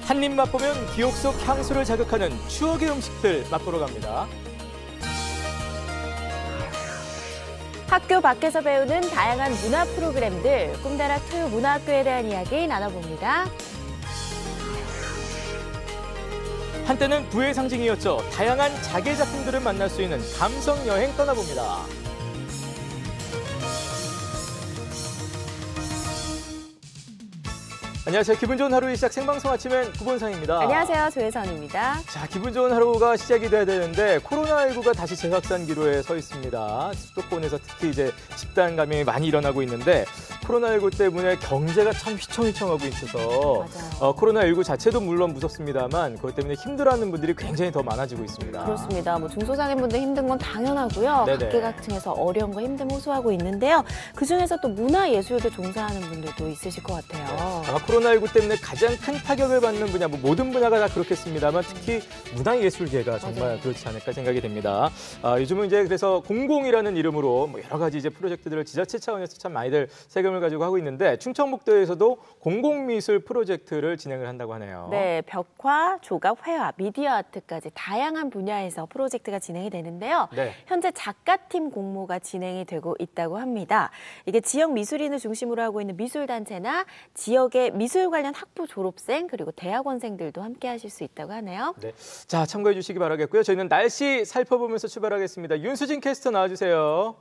한 입 맛보면 기억 속 향수를 자극하는 추억의 음식들 맛보러 갑니다. 학교 밖에서 배우는 다양한 문화 프로그램들, 꿈다락 토요문화학교에 대한 이야기 나눠봅니다. 한때는 부의 상징이었죠. 다양한 자개 작품들을 만날 수 있는 감성 여행 떠나봅니다. 안녕하세요. 기분 좋은 하루의 시작 생방송 아침엔 구본상입니다. 안녕하세요. 조혜선입니다. 자, 기분 좋은 하루가 시작이 돼야 되는데 코로나19가 다시 재확산 기로에 서 있습니다. 수도권에서 특히 이제 집단 감염이 많이 일어나고 있는데 코로나19 때문에 경제가 참 휘청휘청하고 있어서 코로나19 자체도 물론 무섭습니다만 그것 때문에 힘들어하는 분들이 굉장히 더 많아지고 있습니다. 그렇습니다. 뭐 중소상인분들 힘든 건 당연하고요. 네네. 각계각층에서 어려운 거 힘듦 호소하고 있는데요. 그중에서 또 문화예술계 종사하는 분들도 있으실 것 같아요. 아마 코로나19 때문에 가장 큰 타격을 받는 분야, 뭐 모든 분야가 다 그렇겠습니다만 특히 문화예술계가 정말 맞아요. 그렇지 않을까 생각이 됩니다. 요즘은 이제 그래서 공공이라는 이름으로 뭐 여러 가지 이제 프로젝트들을 지자체 차원에서 참 많이들 세금을 가지고 하고 있는데 충청북도에서도 공공미술 프로젝트를 진행을 한다고 하네요. 네, 벽화, 조각, 회화, 미디어 아트까지 다양한 분야에서 프로젝트가 진행이 되는데요. 네. 현재 작가팀 공모가 진행이 되고 있다고 합니다. 이게 지역 미술인을 중심으로 하고 있는 미술단체나 지역의 미술 관련 학부 졸업생 그리고 대학원생들도 함께 하실 수 있다고 하네요. 네. 자, 참고해 주시기 바라겠고요. 저희는 날씨 살펴보면서 출발하겠습니다. 윤수진 캐스터 나와주세요.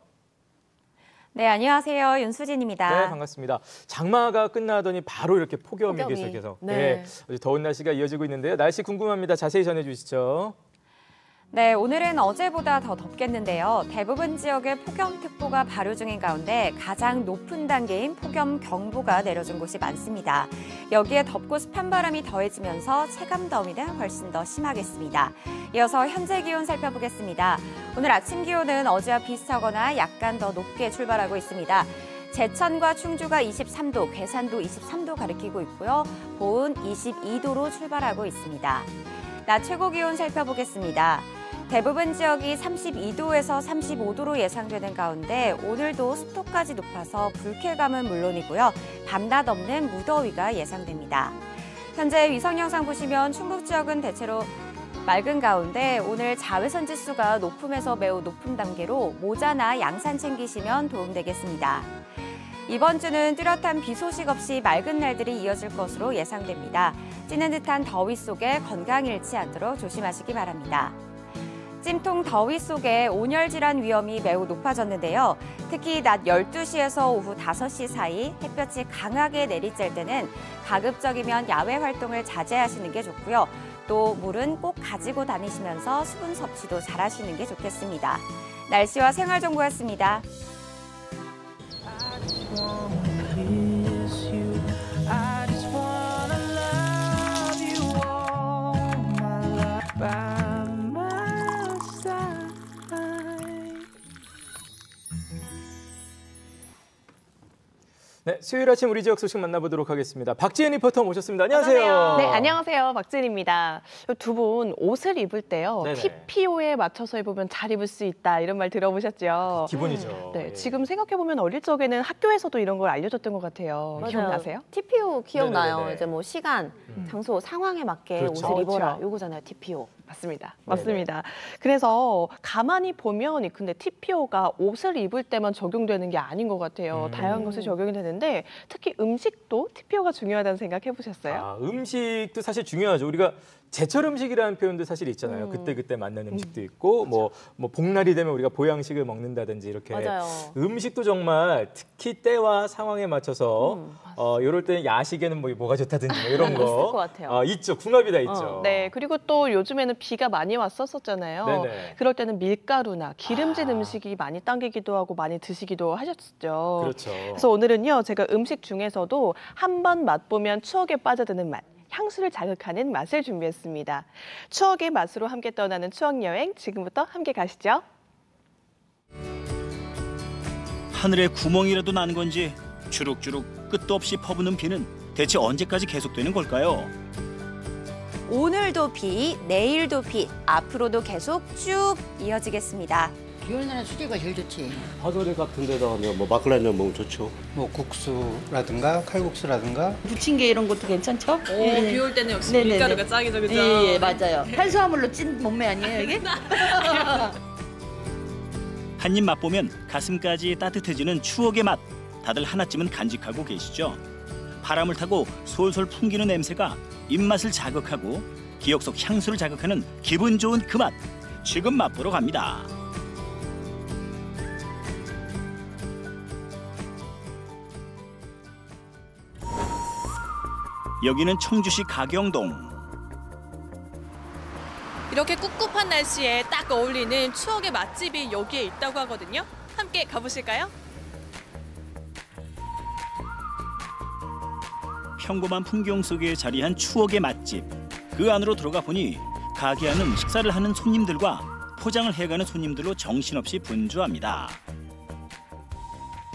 네, 안녕하세요. 윤수진입니다. 네, 반갑습니다. 장마가 끝나더니 바로 이렇게 폭염이 계속해서 네. 더운 날씨가 이어지고 있는데요. 날씨 궁금합니다. 자세히 전해주시죠. 네, 오늘은 어제보다 더 덥겠는데요. 대부분 지역에 폭염특보가 발효 중인 가운데 가장 높은 단계인 폭염경보가 내려진 곳이 많습니다. 여기에 덥고 습한 바람이 더해지면서 체감더위는 훨씬 더 심하겠습니다. 이어서 현재 기온 살펴보겠습니다. 오늘 아침 기온은 어제와 비슷하거나 약간 더 높게 출발하고 있습니다. 제천과 충주가 23도, 괴산도 23도 가리키고 있고요. 보은 22도로 출발하고 있습니다. 낮 최고 기온 살펴보겠습니다. 대부분 지역이 32도에서 35도로 예상되는 가운데 오늘도 습도까지 높아서 불쾌감은 물론이고요. 밤낮 없는 무더위가 예상됩니다. 현재 위성 영상 보시면 충북 지역은 대체로 맑은 가운데 오늘 자외선 지수가 높음에서 매우 높은 단계로 모자나 양산 챙기시면 도움되겠습니다. 이번 주는 뚜렷한 비 소식 없이 맑은 날들이 이어질 것으로 예상됩니다. 찌는 듯한 더위 속에 건강 잃지 않도록 조심하시기 바랍니다. 찜통 더위 속에 온열 질환 위험이 매우 높아졌는데요. 특히 낮 12시에서 오후 5시 사이 햇볕이 강하게 내리쬐을 때는 가급적이면 야외 활동을 자제하시는 게 좋고요. 또 물은 꼭 가지고 다니시면서 수분 섭취도 잘 하시는 게 좋겠습니다. 날씨와 생활 정보였습니다. 네, 수요일 아침 우리 지역 소식 만나보도록 하겠습니다. 박지은 리포터 모셨습니다. 안녕하세요. 네, 안녕하세요. 박지은입니다. 두 분 옷을 입을 때요. 네네. TPO에 맞춰서 입으면 잘 입을 수 있다 이런 말 들어보셨죠? 기본이죠. 네, 예. 지금 생각해보면 어릴 적에는 학교에서도 이런 걸 알려줬던 것 같아요. 맞아요. 기억나세요? TPO 기억나요. 네네네네. 이제 뭐 시간, 장소, 상황에 맞게 그렇죠. 옷을 입어라. 그렇죠. 요거잖아요, TPO. 맞습니다. 네네. 맞습니다. 그래서 가만히 보면 근데 TPO가 옷을 입을 때만 적용되는 게 아닌 것 같아요. 다양한 것에 적용이 되는데 특히 음식도 TPO가 중요하다는 생각 해보셨어요? 아, 음식도 사실 중요하죠. 우리가 제철 음식이라는 표현도 사실 있잖아요. 그때 맞는 음식도 있고 뭐 복날이 되면 우리가 보양식을 먹는다든지 이렇게 맞아요. 음식도 정말 특히 때와 상황에 맞춰서 이럴 때 야식에는 뭐가 좋다든지 뭐 이런 거 있을 것 같아요. 있죠. 궁합이 다 있죠. 네, 그리고 또 요즘에는 비가 많이 왔었잖아요. 네네. 그럴 때는 밀가루나 기름진 음식이 많이 당기기도 하고 많이 드시기도 하셨죠. 그렇죠. 그래서 오늘은요, 제가 음식 중에서도 한 번 맛보면 추억에 빠져드는 맛, 향수를 자극하는 맛을 준비했습니다. 추억의 맛으로 함께 떠나는 추억여행, 지금부터 함께 가시죠. 하늘에 구멍이라도 나는 건지 주룩주룩 끝도 없이 퍼부는 비는 대체 언제까지 계속되는 걸까요? 오늘도 비, 내일도 비, 앞으로도 계속 쭉 이어지겠습니다. 비 오는 날은 수제가 제일 좋지. 파도리 같은 데다가 뭐 막걸리 한잔 먹으면 좋죠. 뭐 국수라든가 칼국수라든가 부침개 이런 것도 괜찮죠? 비 올 때는 역시 밀가루가 짱이죠, 그죠? 예, 맞아요. 탄수화물로 찐 몸매 아니에요, 이게? 한 입 맛보면 가슴까지 따뜻해지는 추억의 맛. 다들 하나쯤은 간직하고 계시죠? 바람을 타고 솔솔 풍기는 냄새가 입맛을 자극하고 기억 속 향수를 자극하는 기분 좋은 그 맛. 지금 맛보러 갑니다. 여기는 청주시 가경동. 이렇게 꿉꿉한 날씨에 딱 어울리는 추억의 맛집이 여기에 있다고 하거든요. 함께 가보실까요? 평범한 풍경 속에 자리한 추억의 맛집. 그 안으로 들어가 보니 가게 안은 식사를 하는 손님들과 포장을 해가는 손님들로 정신없이 분주합니다.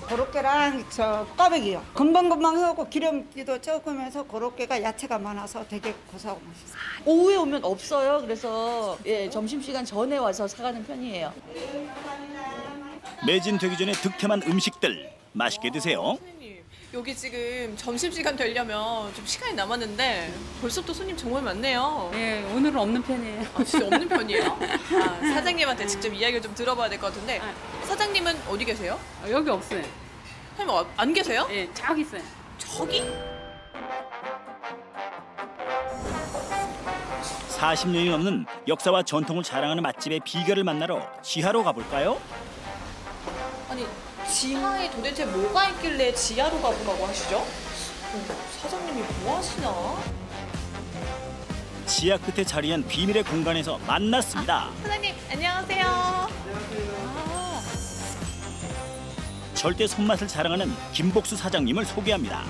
고로케랑 저 꽈배기요. 금방금방 하고 기름기도 조금해서 고로케가 야채가 많아서 되게 고소하고 맛있어요. 오후에 오면 없어요. 그래서 예, 점심시간 전에 와서 사가는 편이에요. 매진되기 전에 득템한 음식들 맛있게 드세요. 선생님, 여기 지금 점심시간 되려면 좀 시간이 남았는데 벌써부터 손님 정말 많네요. 예, 오늘은 없는 편이에요. 아, 진짜 없는 편이에요? 아, 사장님한테 직접 이야기를 좀 들어봐야 될 것 같은데 사장님은 어디 계세요? 여기 없어요. 선생님 안 계세요? 예, 저기 있어요. 저기? 40년이 넘는 역사와 전통을 자랑하는 맛집의 비결을 만나러 지하로 가볼까요? 아니 지하에 도대체 뭐가 있길래 지하로 가보라고 하시죠? 사장님이 뭐 하시나? 지하 끝에 자리한 비밀의 공간에서 만났습니다. 사장님 안녕하세요. 절대 손맛을 자랑하는 김복수 사장님을 소개합니다.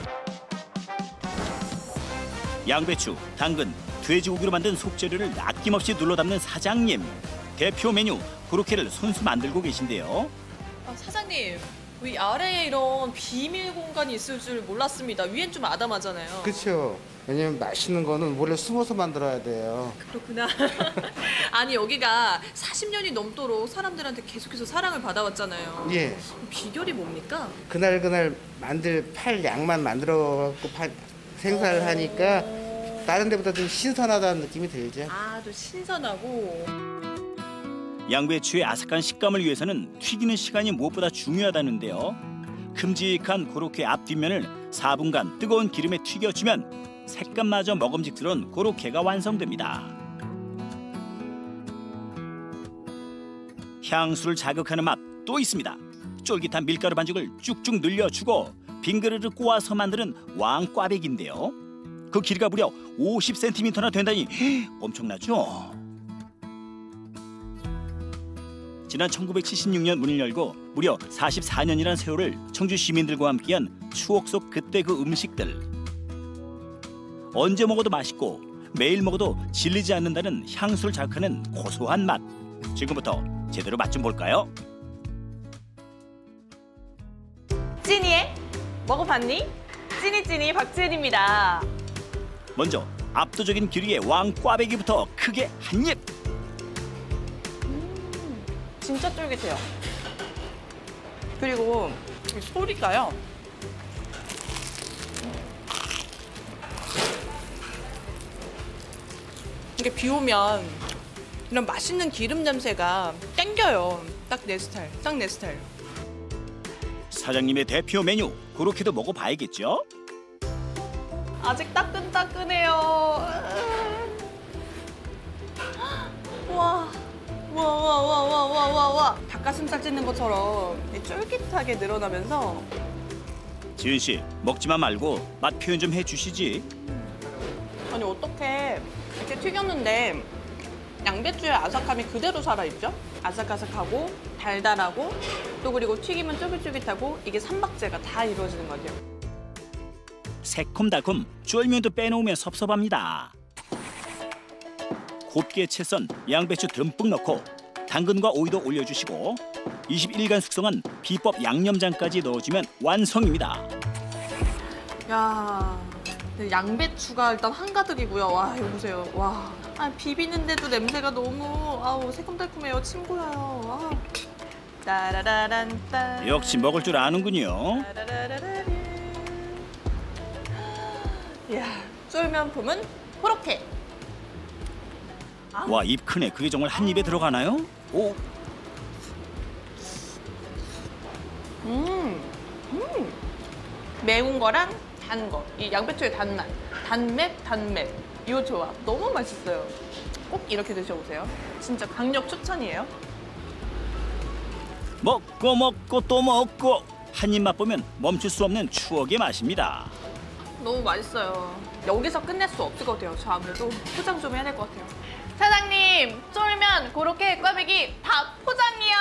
양배추, 당근, 돼지고기로 만든 속재료를 아낌없이 눌러 담는 사장님. 대표 메뉴 고로케를 손수 만들고 계신데요. 사장님, 위 아래에 이런 비밀 공간이 있을 줄 몰랐습니다. 위엔 좀 아담하잖아요. 그렇죠. 왜냐면 맛있는 거는 원래 숨어서 만들어야 돼요. 그렇구나. 아니 여기가 40년이 넘도록 사람들한테 계속해서 사랑을 받아왔잖아요. 예. 비결이 뭡니까? 그날 만들 팔 양만 만들어 갖고 생산을 하니까 다른 데보다 좀 신선하다는 느낌이 들죠. 아, 또 신선하고. 양배추의 아삭한 식감을 위해서는 튀기는 시간이 무엇보다 중요하다는데요. 큼직한 고로케 앞 뒷면을 4분간 뜨거운 기름에 튀겨주면 색감마저 먹음직스러운 고로케가 완성됩니다. 향수를 자극하는 맛 또 있습니다. 쫄깃한 밀가루 반죽을 쭉쭉 늘려주고 빈 그릇을 꼬아서 만드는 왕꽈배기인데요. 그 길이가 무려 50cm나 된다니 엄청나죠? 지난 1976년 문을 열고 무려 44년이라는 세월을 청주 시민들과 함께한 추억 속 그때 그 음식들. 언제 먹어도 맛있고 매일 먹어도 질리지 않는다는 향수를 자극하는 고소한 맛. 지금부터 제대로 맛 좀 볼까요? 찐이의 먹어봤니? 찐이 박지은입니다. 먼저 압도적인 길이의 왕꽈배기부터 크게 한 입. 진짜 쫄깃해요. 그리고 소리가요. 이게 비 오면 이런 맛있는 기름 냄새가 땡겨요. 딱 내 스타일, 딱 내 스타일. 사장님의 대표 메뉴 고로케도 먹어봐야겠죠? 아직 따끈따끈해요. 와. 닭가슴살 찢는 것처럼 쫄깃하게 늘어나면서. 지은 씨 먹지만 말고 맛 표현 좀 해주시지. 아니 어떻게 이렇게 튀겼는데 양배추의 아삭함이 그대로 살아있죠? 아삭아삭하고 달달하고 또 그리고 튀기면 쫄깃쫄깃하고 이게 삼박자가 다 이루어지는 것 같아요. 새콤달콤 쫄면도 빼놓으면 섭섭합니다. 곱게 채 썬 양배추 듬뿍 넣고 당근과 오이도 올려주시고 21일간 숙성한 비법 양념장까지 넣어주면 완성입니다. 야, 양배추가 일단 한가득이고요. 와, 이거 보세요. 와, 비비는데도 냄새가 너무 새콤달콤해요. 침 고여요. 따라라란따. 역시 먹을 줄 아는군요. 이야, 쫄면품은 그렇게. 와, 입 크네. 그게 정말 한 입에 들어가나요? 오, 매운 거랑 단 거, 이 양배추의 단맛, 단맵, 이 조합 너무 맛있어요. 꼭 이렇게 드셔보세요. 진짜 강력 추천이에요. 먹고 또 먹고 한 입 맛보면 멈출 수 없는 추억의 맛입니다. 너무 맛있어요. 여기서 끝낼 수 없을 것 같아요. 저 아무래도 포장 좀 해야 될 것 같아요. 사장님, 쫄면, 고로케, 꽈배기 다 포장이요.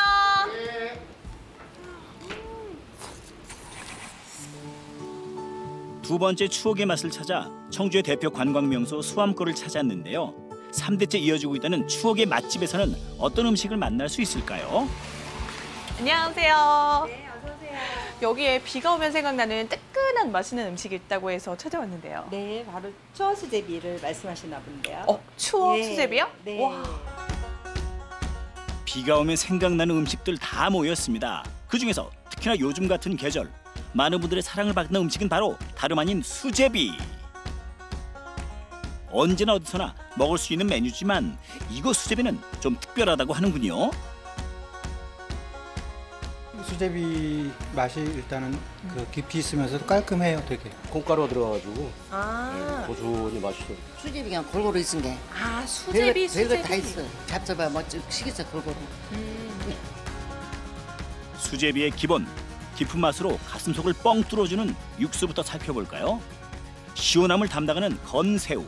두 번째 추억의 맛을 찾아 청주의 대표 관광 명소 수암골을 찾았는데요. 3대째 이어지고 있다는 추억의 맛집에서는 어떤 음식을 만날 수 있을까요? 안녕하세요. 네, 어서 오세요. 여기에 비가 오면 생각나는 뜨끈한 맛있는 음식이 있다고 해서 찾아왔는데요. 네, 바로 추어 수제비를 말씀하시나 본데요. 추어 네, 수제비요? 네. 와. 비가 오면 생각나는 음식들 다 모였습니다. 그중에서 특히나 요즘 같은 계절 많은 분들의 사랑을 받는 음식은 바로 다름 아닌 수제비. 언제나 어디서나 먹을 수 있는 메뉴지만 이거 수제비는 좀 특별하다고 하는군요. 수제비 맛이 일단은 그 깊이 있으면서도 깔끔해요, 되게. 콩가루가 들어가가지고 아, 고소하니 맛있어요. 수제비 그냥 골고루 있은 게. 아 수제비, 별거 다 있어. 잡숴봐 뭐 시겠어 골고루. 수제비의 기본, 깊은 맛으로 가슴속을 뻥 뚫어주는 육수부터 살펴볼까요? 시원함을 담당하는 건새우,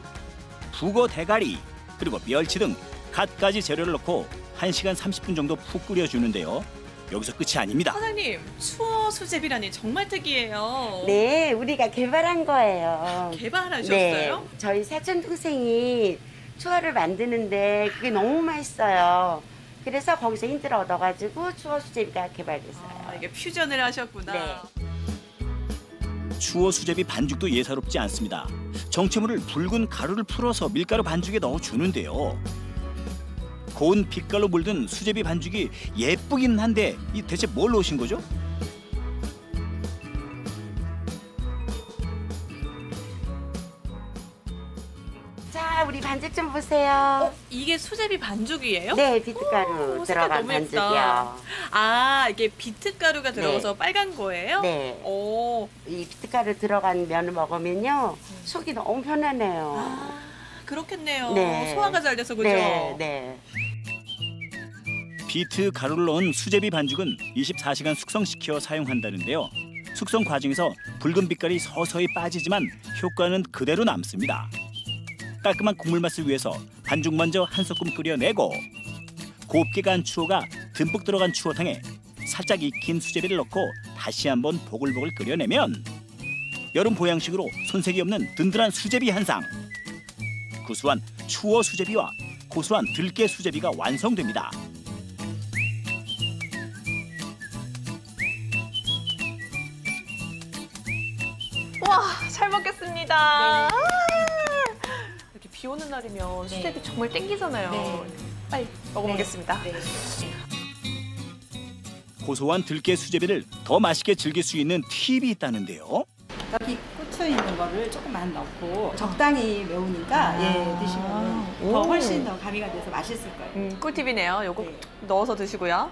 북어 대가리, 그리고 멸치 등 갖가지 재료를 넣고 1시간 30분 정도 푹 끓여주는데요. 여기서 끝이 아닙니다. 사장님, 추어 수제비라니 정말 특이해요. 네, 우리가 개발한 거예요. 개발하셨어요? 네, 저희 사촌 동생이 추어를 만드는데 그게 너무 맛있어요. 그래서 거기서 힌트를 얻어가지고 추어 수제비가 개발됐어요. 아, 이게 퓨전을 하셨구나. 네. 추어 수제비 반죽도 예사롭지 않습니다. 정체물을 붉은 가루를 풀어서 밀가루 반죽에 넣어주는데요. 고운 빛깔로 물든 수제비 반죽이 예쁘긴 한데 이 대체 뭘 넣으신 거죠? 자, 우리 반죽 좀 보세요. 이게 수제비 반죽이에요? 네, 비트가루 색깔 들어간 너무 예쁘다. 반죽이요. 아, 이게 비트가루가 들어가서 네. 빨간 거예요? 네. 오. 이 비트가루 들어간 면을 먹으면요, 속이 너무 편안해요. 아, 그렇겠네요. 네. 소화가 잘 돼서 그죠? 네, 네. 비트 가루를 넣은 수제비 반죽은 24시간 숙성시켜 사용한다는데요. 숙성 과정에서 붉은 빛깔이 서서히 빠지지만 효과는 그대로 남습니다. 깔끔한 국물 맛을 위해서 반죽 먼저 한 소끔 끓여내고 곱게 간 추어가 듬뿍 들어간 추어탕에 살짝 익힌 수제비를 넣고 다시 한번 보글보글 끓여내면 여름 보양식으로 손색이 없는 든든한 수제비 한상. 구수한 추어 수제비와 고소한 들깨 수제비가 완성됩니다. 와, 잘 먹겠습니다. 이렇게 비 오는 날이면 수제비 정말 땡기잖아요. 네. 빨리 먹어보겠습니다. 고소한 들깨 수제비를 더 맛있게 즐길 수 있는 팁이 있다는데요. 여기 꽂혀 있는 거를 조금만 넣고 적당히 매우니까 드시면 더 훨씬 더 가미가 돼서 맛있을 거예요. 꿀팁이네요. 요거 넣어서 드시고요.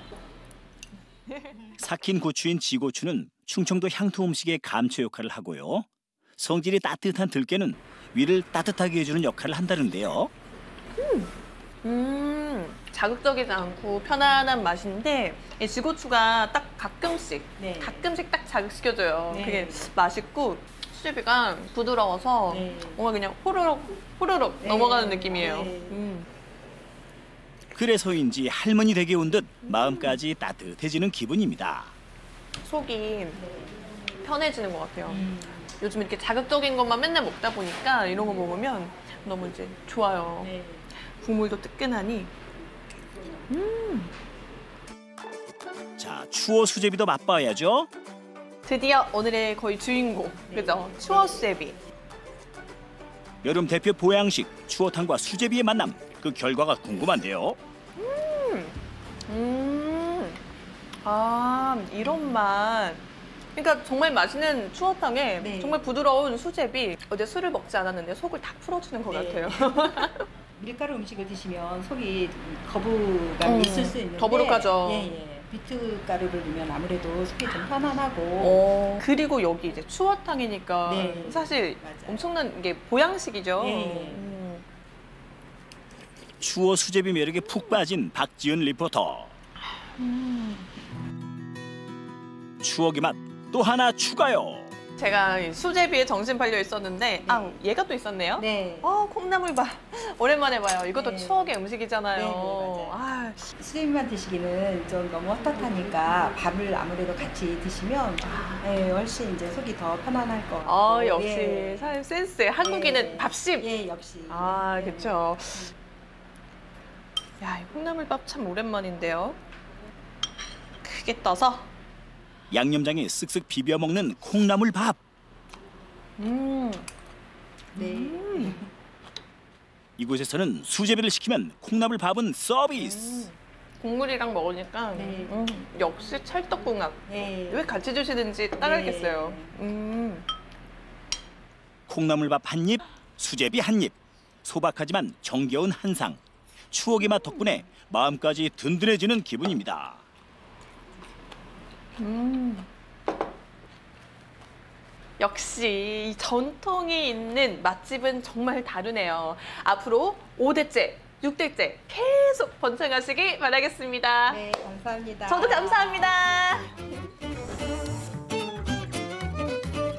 삭힌 고추인 지고추는 충청도 향토 음식의 감초 역할을 하고요. 성질이 따뜻한 들깨는 위를 따뜻하게 해주는 역할을 한다는데요. 자극적이지 않고 편안한 맛인데 이 지고추가 딱 가끔씩 딱 자극시켜줘요. 네. 그게 맛있고 수제비가 부드러워서 뭔가 그냥 호로록 넘어가는 느낌이에요. 그래서인지 할머니 댁에 온 듯 마음까지 따뜻해지는 기분입니다. 속이 편해지는 것 같아요. 요즘 이렇게 자극적인 것만 맨날 먹다 보니까 이런 거 먹으면 너무 이제 좋아요. 국물도 뜨끈하니. 자, 추어 수제비도 맛봐야죠. 드디어 오늘의 거의 주인공, 그죠? 추어 수제비. 여름 대표 보양식 추어탕과 수제비의 만남, 그 결과가 궁금한데요. 아, 이런 맛. 그러니까 정말 맛있는 추어탕에 네. 정말 부드러운 수제비. 어제 술을 먹지 않았는데 속을 다 풀어주는 것 네. 같아요. 밀가루 음식을 드시면 속이 거부감이 있을 수 있는데 더부룩하죠. 예. 비트 가루를 넣으면 아무래도 속이 좀 편안하고 그리고 여기 이제 추어탕이니까 네. 사실 맞아요. 엄청난 게 보양식이죠. 예. 추어 수제비 매력에 푹 빠진 박지은 리포터. 추억의 맛 또 하나 추가요. 제가 이 수제비에 정신 팔려 있었는데 얘가 또 있었네요. 네. 콩나물밥 오랜만에 봐요. 이것도 네. 추억의 음식이잖아요. 네, 맞아요. 아, 수제비만 드시기는 좀 너무 헛헛하니까 밥을 아무래도 같이 드시면 예, 훨씬 이제 속이 더 편안할 것 같고. 역시 예. 사람 센스. 한국인은 예. 밥심. 예, 역시. 아, 그렇죠. 야, 이 콩나물밥 참 오랜만인데요. 크게 떠서. 양념장에 쓱쓱 비벼 먹는 콩나물 밥. 네. 이곳에서는 수제비를 시키면 콩나물 밥은 서비스. 국물이랑 먹으니까 네. 역시 찰떡궁합. 네. 왜 같이 주시는지 딱 알겠어요. 콩나물밥 한 입, 수제비 한 입. 소박하지만 정겨운 한상. 추억의 맛 덕분에 마음까지 든든해지는 기분입니다. 역시 이 전통이 있는 맛집은 정말 다르네요. 앞으로 5대째, 6대째 계속 번창하시기 바라겠습니다. 네, 감사합니다. 저도 감사합니다.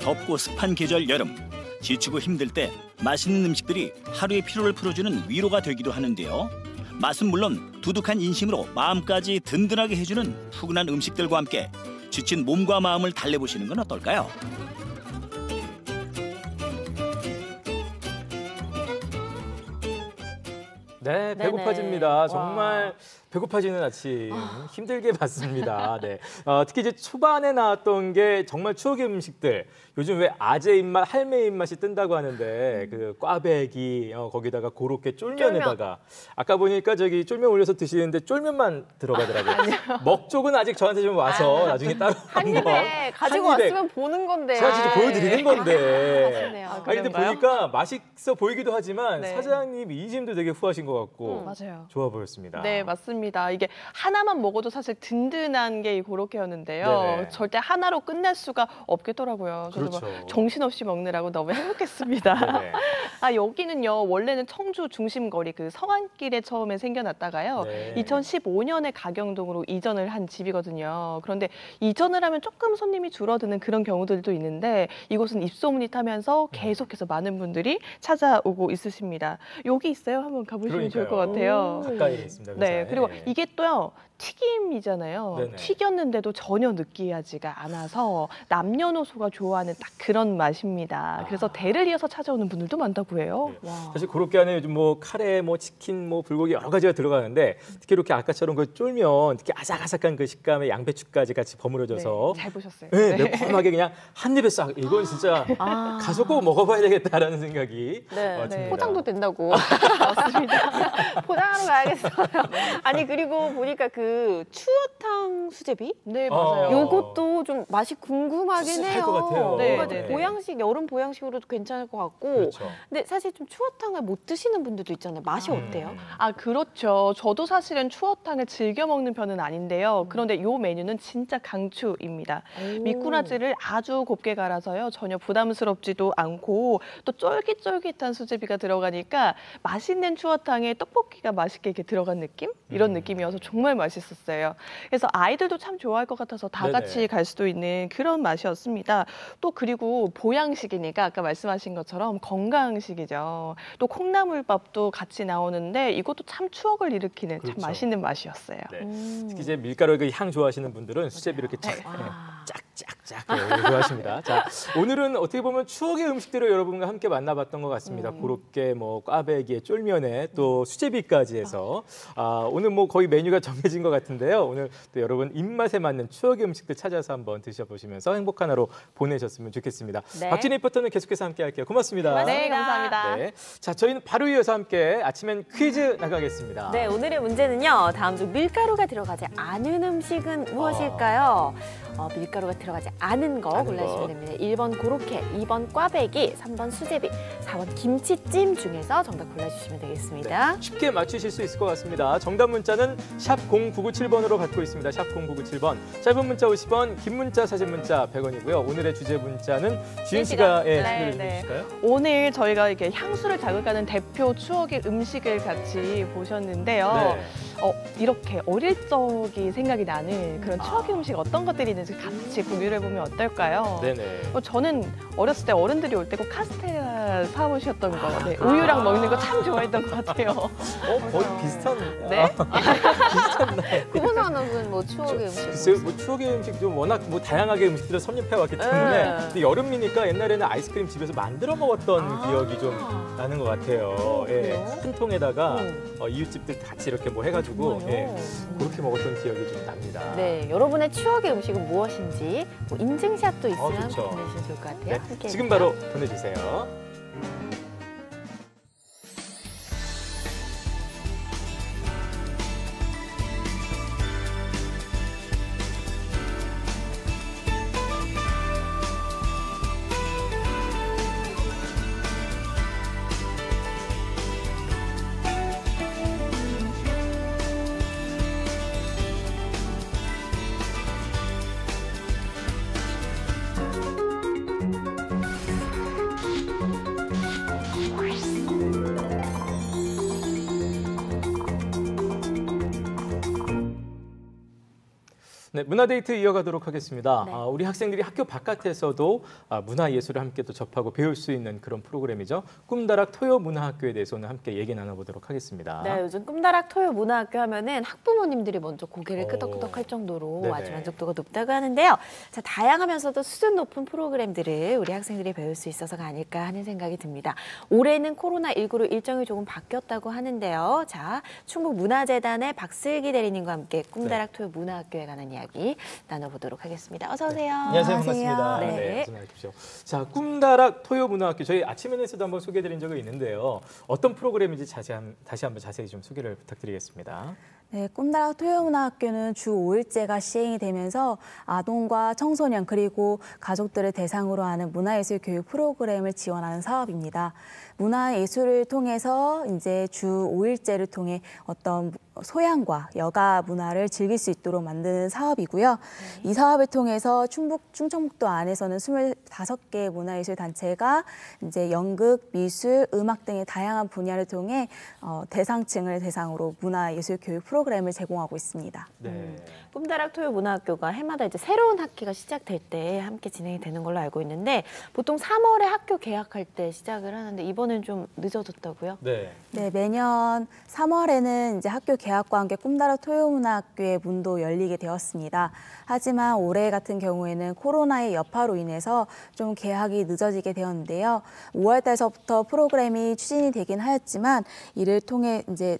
덥고 습한 계절 여름. 지치고 힘들 때 맛있는 음식들이 하루의 피로를 풀어주는 위로가 되기도 하는데요. 맛은 물론 두둑한 인심으로 마음까지 든든하게 해주는 푸근한 음식들과 함께 지친 몸과 마음을 달래보시는 건 어떨까요? 네, 배고파집니다. 정말 배고파지는 아침 힘들게 봤습니다. 네, 특히 이제 초반에 나왔던 게 정말 추억의 음식들. 요즘 왜 아재 입맛, 할매 입맛이 뜬다고 하는데 그 꽈배기 거기다가 고로케 쫄면에다가 아까 보니까 저기 쫄면 올려서 드시는데 쫄면만 들어가더라고요. 먹 쪽은 아직 저한테 좀 와서 나중에 따로 한 입에 가지고 한 입에 왔으면 보는 건데. 제가 진짜 보여드리는 건데. 아쉽네요. 근데 보니까 맛있어 보이기도 하지만 네. 사장님 이짐도 되게 후하신 것 같고 맞아요. 좋아 보였습니다. 네, 맞습니다. 이게 하나만 먹어도 사실 든든한 게 이 고로케였는데요. 네네. 절대 하나로 끝낼 수가 없겠더라고요. 저도 그렇죠. 막 정신없이 먹느라고 너무 행복했습니다. 네네. 여기는요, 원래는 청주 중심거리 그 성안길에 처음에 생겨났다가요. 네. 2015년에 가경동으로 이전을 한 집이거든요. 그런데 이전을 하면 조금 손님이 줄어드는 그런 경우들도 있는데 이곳은 입소문이 타면서 계속해서 많은 분들이 찾아오고 있으십니다. 여기 있어요. 한번 가보시면 좋을 것 같아요. 가까이에 있습니다. 네, 회사에. 그리고 이게 또요. 튀김이잖아요. 네네. 튀겼는데도 전혀 느끼하지가 않아서 남녀노소가 좋아하는 딱 그런 맛입니다. 그래서 대를 이어서 찾아오는 분들도 많다고 해요. 네. 사실 고로케 안에 요즘 뭐 카레, 뭐 치킨, 뭐 불고기 여러 가지가 들어가는데 특히 이렇게 아까처럼 그 쫄면, 특히 아삭아삭한 그 식감에 양배추까지 같이 버무려져서 잘 보셨어요. 네, 매콤하게 그냥 한 입에 싹. 이건 진짜 가서 꼭 먹어봐야 되겠다라는 생각이 듭니다. 포장도 된다고. 맞습니다. 포장하러 가야겠어요. 아니 그리고 보니까 그 추어탕 수제비? 네, 맞아요. 요것도 좀 맛이 궁금하긴 할 해요. 것 같아요. 뭔가 네, 좀 네. 보양식, 여름 보양식으로도 괜찮을 것 같고. 그렇죠. 근데 사실 좀 추어탕을 못 드시는 분들도 있잖아요. 맛이 어때요? 그렇죠. 저도 사실은 추어탕을 즐겨 먹는 편은 아닌데요. 그런데 요 메뉴는 진짜 강추입니다. 미꾸라지를 아주 곱게 갈아서요. 전혀 부담스럽지도 않고 또 쫄깃쫄깃한 수제비가 들어가니까 맛있는 추어탕에 떡볶이가 맛있게 이렇게 들어간 느낌? 이런 느낌이어서 정말 맛있었어요. 그래서 아이들도 참 좋아할 것 같아서 다 네네. 같이 갈 수도 있는 그런 맛이었습니다. 또 그리고 보양식이니까 아까 말씀하신 것처럼 건강식이죠. 또 콩나물밥도 같이 나오는데 이것도 참 추억을 일으키는 그렇죠. 참 맛있는 맛이었어요. 네. 특히 이제 밀가루 그 향 좋아하시는 분들은 수제비 이렇게 쫙 짝짝 좋아하십니다. 자, 오늘은 어떻게 보면 추억의 음식들을 여러분과 함께 만나봤던 것 같습니다. 고로케, 뭐 꽈배기에 쫄면에 또 수제비까지 해서 오늘 뭐 거의 메뉴가 정해진 것 같은데요. 오늘 또 여러분 입맛에 맞는 추억의 음식들 찾아서 한번 드셔보시면서 행복한 하루 보내셨으면 좋겠습니다. 네. 박진희 리포터는 계속해서 함께할게요. 고맙습니다. 네, 감사합니다. 네. 자, 저희는 바로 이어서 함께 아침엔 퀴즈 나가겠습니다. 네, 오늘의 문제는요. 다음 중 밀가루가 들어가지 않은 음식은 무엇일까요? 밀가루가 들어가지 않은 거 골라주시면 됩니다. 1번 고로케, 2번 꽈배기, 3번 수제비, 4번 김치찜 중에서 정답 골라주시면 되겠습니다. 네, 쉽게 맞추실 수 있을 것 같습니다. 정답 문자는 샵 0997번으로 받고 있습니다. 샵 0997번. 짧은 문자 50원, 긴 문자, 사진 문자 100원이고요. 오늘의 주제 문자는 주인 씨가 소개를 좀 해주실까요? 오늘 저희가 이렇게 향수를 자극하는 대표 추억의 음식을 같이 보셨는데요. 네. 이렇게 어릴 적이 생각이 나는 그런 추억의 음식 어떤 것들이 있는지 같이 공유를 해보면 어떨까요? 네네. 저는 어렸을 때 어른들이 올 때 꼭 카스테라 사오셨던 거, 네, 우유랑 먹는 거 참 좋아했던 것 같아요. 거의 비슷한. 네? 비슷한. 구본성 아나운서는 뭐 추억의 음식? 글쎄요, 뭐 추억의 음식도 워낙 뭐 다양하게 음식들을 섭렵해 왔기 때문에 근데 여름이니까 옛날에는 아이스크림 집에서 만들어 먹었던 기억이 좀 나는 것 같아요. 예, 큰 통에다가 이웃집들 같이 이렇게 뭐 해가지고 그렇게 먹었던 기억이 좀 납니다. 네, 여러분의 추억의 음식은 무엇인지 뭐 인증샷도 있으면 좋죠. 보내주시면 좋을 것 같아요. 네, 함께 지금 해주세요. 바로 보내주세요. 네, 문화데이트 이어가도록 하겠습니다. 네. 우리 학생들이 학교 바깥에서도 문화예술을 함께 또 접하고 배울 수 있는 그런 프로그램이죠. 꿈다락 토요문화학교에 대해서 오늘 함께 얘기 나눠보도록 하겠습니다. 네, 요즘 꿈다락 토요문화학교 하면은 학부모님들이 먼저 고개를 끄덕끄덕 할 정도로 네네. 아주 만족도가 높다고 하는데요. 자, 다양하면서도 수준 높은 프로그램들을 우리 학생들이 배울 수 있어서가 아닐까 하는 생각이 듭니다. 올해는 코로나19로 일정이 조금 바뀌었다고 하는데요. 자, 충북문화재단의 박슬기 대리님과 함께 꿈다락 토요문화학교에 관한 이야기 나눠보도록 하겠습니다. 어서 오세요. 안녕하세요. 반갑습니다. 네. 어서 나십시오. 자, 꿈다락 토요문화학교 저희 아침에는서도 한번 소개해드린 적이 있는데요. 어떤 프로그램인지 다시 한번 자세히 좀 소개를 부탁드리겠습니다. 네, 꿈다락 토요문화학교는 주 5일제가 시행이 되면서 아동과 청소년 그리고 가족들을 대상으로 하는 문화예술 교육 프로그램을 지원하는 사업입니다. 문화예술을 통해서 이제 주 5일제를 통해 어떤 소양과 여가 문화를 즐길 수 있도록 만드는 사업이고요. 이 사업을 통해서 충청북도 안에서는 25개 문화예술 단체가 이제 연극, 미술, 음악 등의 다양한 분야를 통해 대상층을 대상으로 문화예술 교육 프로그램을 제공하고 있습니다. 네. 꿈다락 토요문화학교가 해마다 이제 새로운 학기가 시작될 때 함께 진행이 되는 걸로 알고 있는데 보통 3월에 학교 개학할 때 시작을 하는데 이번엔 좀 늦어졌다고요? 네. 네, 매년 3월에는 이제 학교 개학과 함께 꿈다락 토요문화학교의 문도 열리게 되었습니다. 하지만 올해 같은 경우에는 코로나의 여파로 인해서 좀 개학이 늦어지게 되었는데요. 5월 달서부터 프로그램이 추진이 되긴 하였지만 이를 통해 이제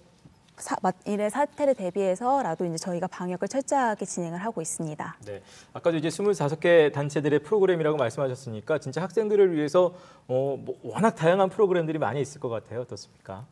이래 사태를 대비해서라도 이제 저희가 방역을 철저하게 진행을 하고 있습니다. 네, 아까도 이제 25개 단체들의 프로그램이라고 말씀하셨으니까 진짜 학생들을 위해서 워낙 다양한 프로그램들이 많이 있을 것 같아요. 어떻습니까?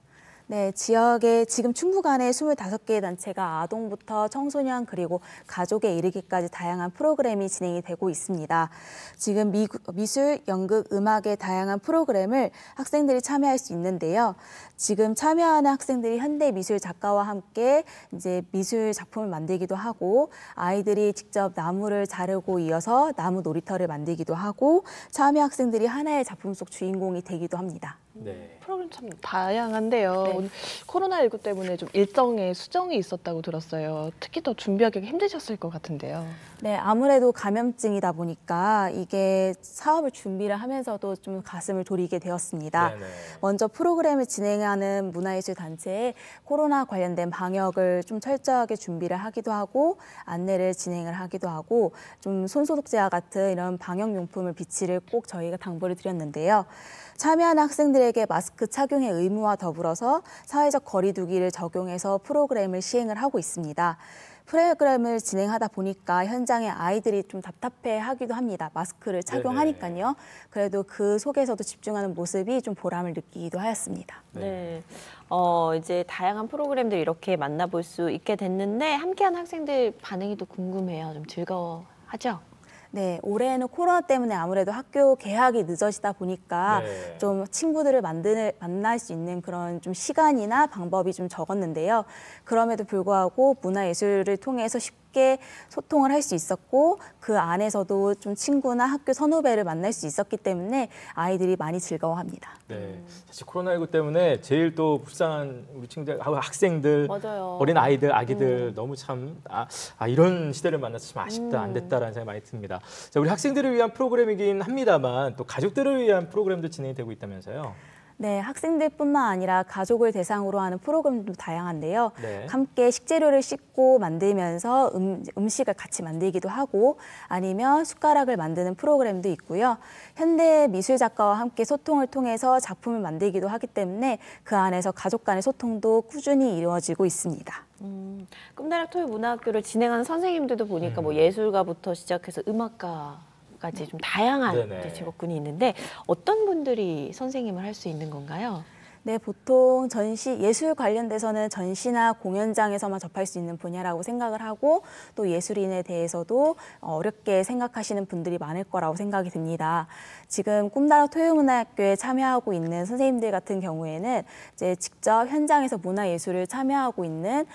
네, 지역에 지금 충북 안에 25개의 단체가 아동부터 청소년 그리고 가족에 이르기까지 다양한 프로그램이 진행이 되고 있습니다. 지금 미술, 연극, 음악의 다양한 프로그램을 학생들이 참여할 수 있는데요. 지금 참여하는 학생들이 현대 미술 작가와 함께 이제 미술 작품을 만들기도 하고 아이들이 직접 나무를 자르고 이어서 나무 놀이터를 만들기도 하고 참여 학생들이 하나의 작품 속 주인공이 되기도 합니다. 네. 프로그램 참 다양한데요. 오늘 코로나19 때문에 좀 일정에 수정이 있었다고 들었어요. 특히 더 준비하기가 힘드셨을 것 같은데요. 네, 아무래도 감염증이다 보니까 이게 사업을 준비를 하면서도 좀 가슴을 졸이게 되었습니다. 네네. 먼저 프로그램을 진행하는 문화예술 단체에 코로나 관련된 방역을 좀 철저하게 준비를 하기도 하고 안내를 진행을 하기도 하고 좀 손소독제와 같은 이런 방역용품을 비치를 꼭 저희가 당부를 드렸는데요. 참여하는 학생들에게 마스크 착용의 의무와 더불어서 사회적 거리 두기를 적용해서 프로그램을 시행을 하고 있습니다. 프로그램을 진행하다 보니까 현장에 아이들이 좀 답답해하기도 합니다. 마스크를 착용하니까요. 그래도 그 속에서도 집중하는 모습이 좀 보람을 느끼기도 하였습니다. 네. 이제 다양한 프로그램들 이렇게 만나볼 수 있게 됐는데 함께한 학생들 반응이 또 궁금해요. 좀 즐거워하죠? 네, 올해는 코로나 때문에 아무래도 학교 개학이 늦어지다 보니까 좀 친구들을 만날 수 있는 그런 좀 시간이나 방법이 좀 적었는데요. 그럼에도 불구하고 문화예술을 통해서 쉽게 소통을 할 수 있었고 그 안에서도 좀 친구나 학교 선후배를 만날 수 있었기 때문에 아이들이 많이 즐거워합니다. 네, 사실 코로나19 때문에 제일 또 불쌍한 우리 친구들, 학생들, 맞아요. 어린 아이들, 아기들 너무 참 이런 시대를 만나서 참 아쉽다, 안 됐다라는 생각이 많이 듭니다. 자, 우리 학생들을 위한 프로그램이긴 합니다만 또 가족들을 위한 프로그램도 진행이 되고 있다면서요? 네, 학생들뿐만 아니라 가족을 대상으로 하는 프로그램도 다양한데요. 네. 함께 식재료를 씻고 만들면서 음식을 같이 만들기도 하고 아니면 숟가락을 만드는 프로그램도 있고요. 현대 미술 작가와 함께 소통을 통해서 작품을 만들기도 하기 때문에 그 안에서 가족 간의 소통도 꾸준히 이루어지고 있습니다. 꿈다락 토요문화학교를 진행하는 선생님들도 보니까 뭐 예술가부터 시작해서 음악가까지 좀 다양한 이제 직업군이 있는데 어떤 분들이 선생님을 할 수 있는 건가요? 네, 보통 예술 관련돼서는 전시나 공연장에서만 접할 수 있는 분야라고 생각을 하고 또 예술인에 대해서도 어렵게 생각하시는 분들이 많을 거라고 생각이 듭니다. 지금 꿈다락 토요문화학교에 참여하고 있는 선생님들 같은 경우에는 이제 직접 현장에서 문화예술을 참여하고 있는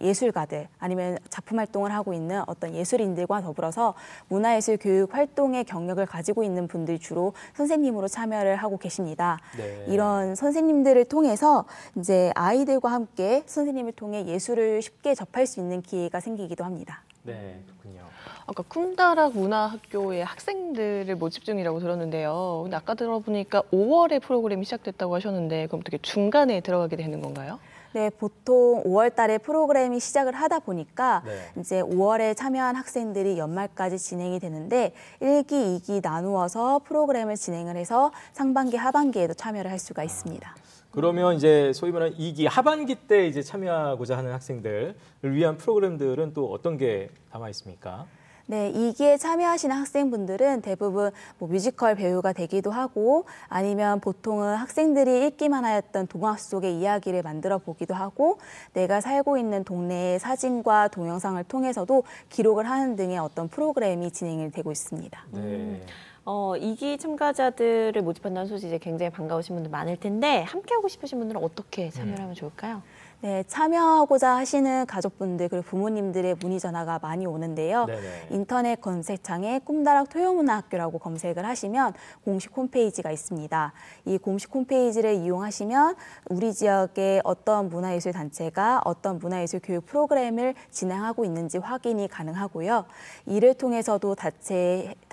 예술가들 아니면 작품 활동을 하고 있는 어떤 예술인들과 더불어서 문화예술 교육 활동의 경력을 가지고 있는 분들이 주로 선생님으로 참여를 하고 계십니다. 네. 이런 선생님들을 통해서 이제 아이들과 함께 선생님을 통해 예술을 쉽게 접할 수 있는 기회가 생기기도 합니다. 네, 그렇군요. 아까 꿈다락 문화학교의 학생들을 모집 중이라고 들었는데요. 근데 아까 들어보니까 5월에 프로그램이 시작됐다고 하셨는데 그럼 어떻게 중간에 들어가게 되는 건가요? 네, 보통 5월 달에 프로그램이 시작을 하다 보니까 이제 5월에 참여한 학생들이 연말까지 진행이 되는데 1기, 2기 나누어서 프로그램을 진행을 해서 상반기, 하반기에도 참여를 할 수가 있습니다. 그러면 이제 소위 말하는 2기 하반기 때 이제 참여하고자 하는 학생들을 위한 프로그램들은 또 어떤 게 담아 있습니까? 네, 2기에 참여하시는 학생분들은 대부분 뭐 뮤지컬 배우가 되기도 하고 아니면 보통은 학생들이 읽기만 하였던 동화 속의 이야기를 만들어 보기도 하고 내가 살고 있는 동네의 사진과 동영상을 통해서도 기록을 하는 등의 어떤 프로그램이 진행이 되고 있습니다. 네. 2기 참가자들을 모집한다는 소식에 굉장히 반가우신 분들 많을 텐데 함께하고 싶으신 분들은 어떻게 참여를 하면 좋을까요? 네, 참여하고자 하시는 가족분들 그리고 부모님들의 문의 전화가 많이 오는데요. 인터넷 검색창에 꿈다락 토요문화학교라고 검색을 하시면 공식 홈페이지가 있습니다. 이 공식 홈페이지를 이용하시면 우리 지역의 어떤 문화예술 단체가 어떤 문화예술 교육 프로그램을 진행하고 있는지 확인이 가능하고요. 이를 통해서도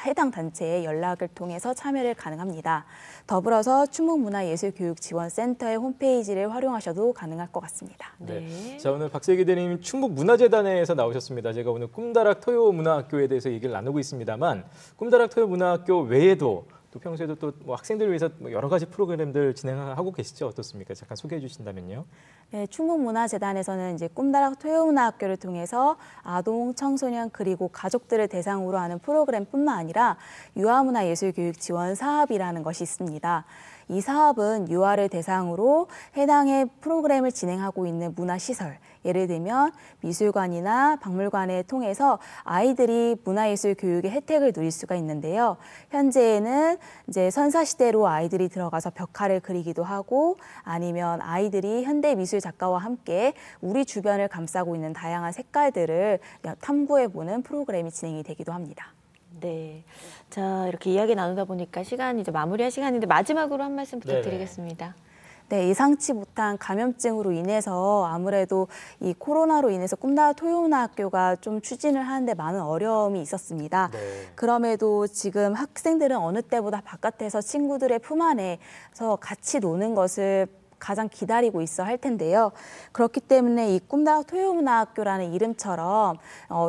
해당 단체의 연락을 통해서 참여를 가능합니다. 더불어서 충북문화예술교육지원센터의 홈페이지를 활용하셔도 가능할 것 같습니다. 네. 자, 오늘 박세기 대리님 충북문화재단에서 나오셨습니다. 제가 오늘 꿈다락 토요문화학교에 대해서 얘기를 나누고 있습니다만 꿈다락 토요문화학교 외에도 또 평소에도 또 뭐 학생들을 위해서 여러 가지 프로그램들 진행하고 계시죠? 어떻습니까? 잠깐 소개해 주신다면요. 네, 충북문화재단에서는 이제 꿈다락 토요문화학교를 통해서 아동, 청소년 그리고 가족들을 대상으로 하는 프로그램뿐만 아니라 유아문화예술교육 지원 사업이라는 것이 있습니다. 이 사업은 유아를 대상으로 해당의 프로그램을 진행하고 있는 문화시설, 예를 들면 미술관이나 박물관을 통해서 아이들이 문화예술 교육의 혜택을 누릴 수가 있는데요. 현재는 이제 선사시대로 아이들이 들어가서 벽화를 그리기도 하고 아니면 아이들이 현대 미술 작가와 함께 우리 주변을 감싸고 있는 다양한 색깔들을 탐구해보는 프로그램이 진행이 되기도 합니다. 네. 자, 이렇게 이야기 나누다 보니까 시간이 이제 마무리할 시간인데 마지막으로 한 말씀 네네. 부탁드리겠습니다. 네, 예상치 못한 감염증으로 인해서 아무래도 이 코로나로 인해서 꿈나라 토요문화학교가 좀 추진을 하는데 많은 어려움이 있었습니다. 네. 그럼에도 지금 학생들은 어느 때보다 바깥에서 친구들의 품 안에서 같이 노는 것을 가장 기다리고 있어 할 텐데요. 그렇기 때문에 이 꿈나라 토요문화학교라는 이름처럼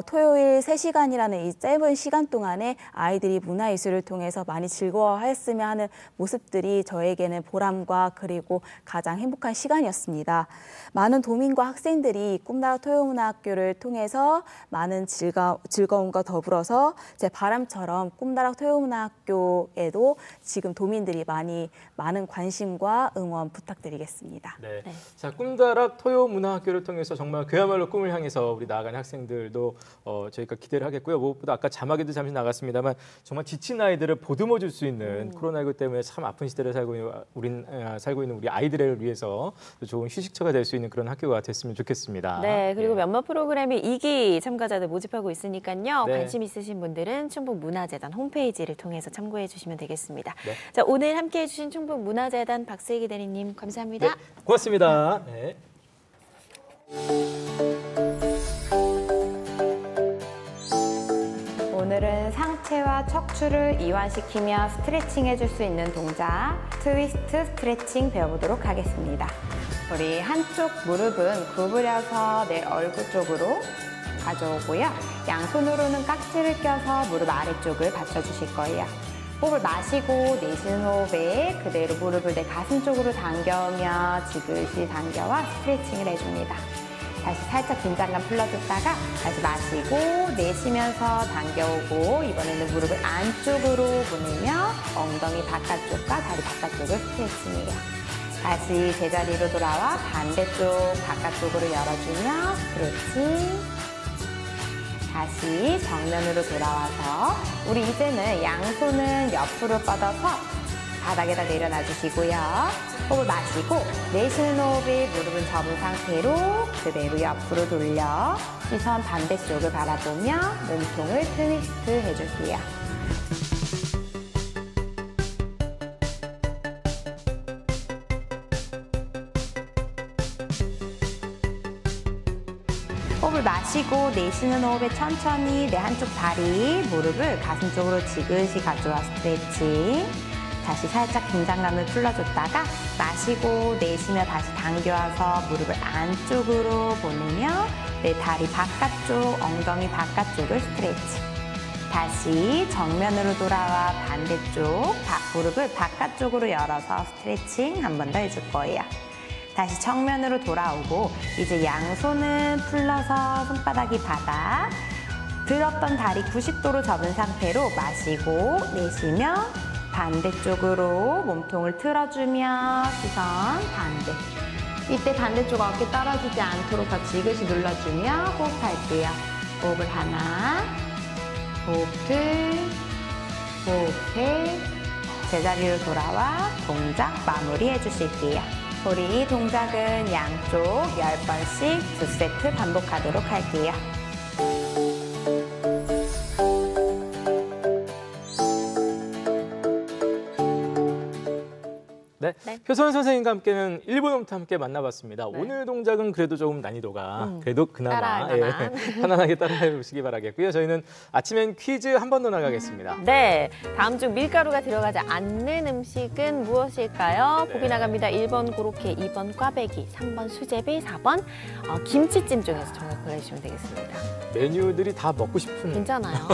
토요일 3시간이라는 이 짧은 시간 동안에 아이들이 문화예술을 통해서 많이 즐거워하였으면 하는 모습들이 저에게는 보람과 그리고 가장 행복한 시간이었습니다. 많은 도민과 학생들이 꿈나라 토요문화학교를 통해서 많은 즐거움과 더불어서 제 바람처럼 꿈나라 토요문화학교에도 지금 도민들이 많은 관심과 응원 부탁드리겠습니다. 네. 자, 꿈다락 토요문화학교를 통해서 정말 그야말로 꿈을 향해서 우리 나아가는 학생들도 저희가 기대를 하겠고요. 무엇보다 아까 자막에도 잠시 나갔습니다만 정말 지친 아이들을 보듬어 줄 수 있는 코로나19 때문에 참 아픈 시대를 살고 있는 우리 아이들을 위해서 좋은 휴식처가 될 수 있는 그런 학교가 됐으면 좋겠습니다. 네, 그리고 몇몇 프로그램이 2기 참가자들 모집하고 있으니까요. 네. 관심 있으신 분들은 충북문화재단 홈페이지를 통해서 참고해 주시면 되겠습니다. 네. 자, 오늘 함께해 주신 충북문화재단 박슬기 대리님 감사합니다. 네, 고맙습니다. 네. 오늘은 상체와 척추를 이완시키며 스트레칭 해줄 수 있는 동작 트위스트 스트레칭 배워보도록 하겠습니다. 우리 한쪽 무릎은 구부려서 내 얼굴 쪽으로 가져오고요. 양손으로는 깍지를 껴서 무릎 아래쪽을 받쳐주실 거예요. 호흡을 마시고 내쉬는 호흡에 그대로 무릎을 내 가슴 쪽으로 당겨오며 지그시 당겨와 스트레칭을 해줍니다. 다시 살짝 긴장감 풀어줬다가 다시 마시고 내쉬면서 당겨오고 이번에는 무릎을 안쪽으로 보내며 엉덩이 바깥쪽과 다리 바깥쪽을 스트레칭해요. 다시 제자리로 돌아와 반대쪽 바깥쪽으로 열어주며 스트레칭. 다시 정면으로 돌아와서 우리 이제는 양손은 옆으로 뻗어서 바닥에다 내려놔 주시고요. 호흡을 마시고 내쉬는 호흡에 무릎은 접은 상태로 그대로 옆으로 돌려 시선 반대쪽을 바라보며 몸통을 트위스트 해줄게요. 호흡을 마시고 내쉬는 호흡에 천천히 내 한쪽 다리, 무릎을 가슴 쪽으로 지그시 가져와 스트레칭. 다시 살짝 긴장감을 풀어줬다가 마시고 내쉬며 다시 당겨와서 무릎을 안쪽으로 보내며 내 다리 바깥쪽, 엉덩이 바깥쪽을 스트레칭. 다시 정면으로 돌아와 반대쪽 무릎을 바깥쪽으로 열어서 스트레칭 한 번 더 해줄 거예요. 다시 정면으로 돌아오고 이제 양손은 풀러서 손바닥이 바닥, 들었던 다리 90도로 접은 상태로 마시고 내쉬며 반대쪽으로 몸통을 틀어주며 시선 반대. 이때 반대쪽 어깨 떨어지지 않도록 더 지그시 눌러주며 호흡할게요. 호흡을 하나, 호흡 둘, 호흡 셋. 제자리로 돌아와 동작 마무리해 주실게요. 우리 이 동작은 양쪽 10번씩 2세트 반복하도록 할게요. 네. 표선 선생님과 함께는 1분부터 함께 만나봤습니다. 오늘 동작은 그래도 조금 난이도가 그래도 그나마 편안하게 따라해 보시기 바라겠고요. 저희는 아침엔 퀴즈 한 번 더 나가겠습니다. 네, 다음 중 밀가루가 들어가지 않는 음식은 무엇일까요? 보기 나갑니다. 1번 고로케, 2번 꽈배기, 3번 수제비, 4번 김치찜 중에서 정답 보내주시면 되겠습니다. 메뉴들이 다 먹고 싶은. 괜찮아요.